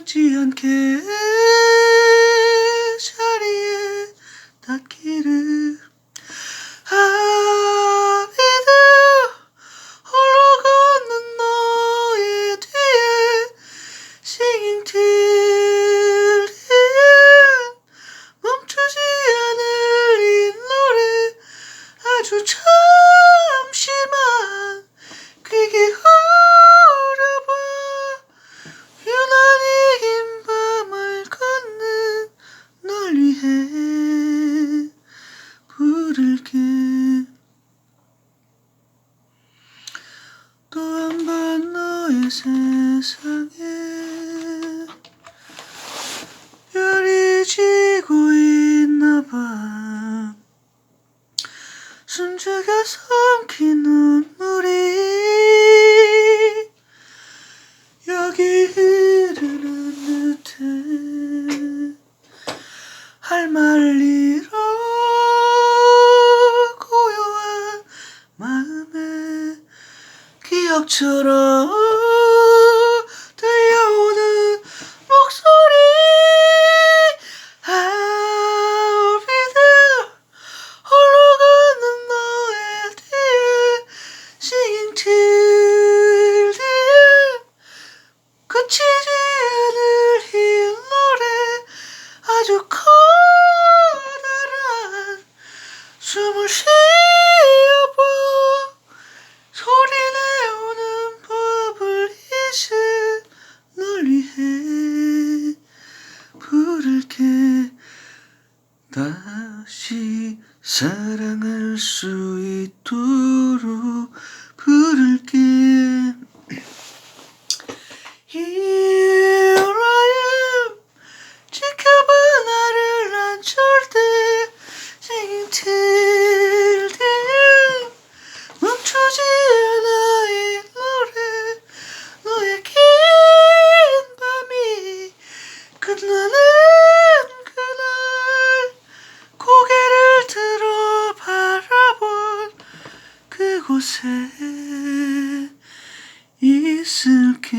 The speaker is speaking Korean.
늦지 않게 자리에 닿기를. 아비드 홀로 걷는 너의 뒤에 Singing till the end. 멈추지 않을 이 노래 아주 잠시만 귀 기울여봐. 유난히 긴 밤을 걷는 널 위해 부를게. 또 한 번 너의 세상에 별이 지고 있나봐. 숨죽여 삼킨 눈물이 여기 흐르는 듯해. 할 말 잃어 고요한 마음에 기억처럼 들려오는 목소리. I'll be there 홀로 걷는 너의 뒤에 Singing till the end. 그치지 않을 이 노래 아주 커다란 숨을 쉬어봐. 소리 내오는 법을 잊은 널 위해 부를게. 다시 사랑할 수 있도록 부를게. Here I am 지켜봐 나를 난 절대 Singing till the end. 멈추지 않아 이 노래 너의 긴 밤이 끝나는 그날 고개를 들어 바라본 그곳에 있을게.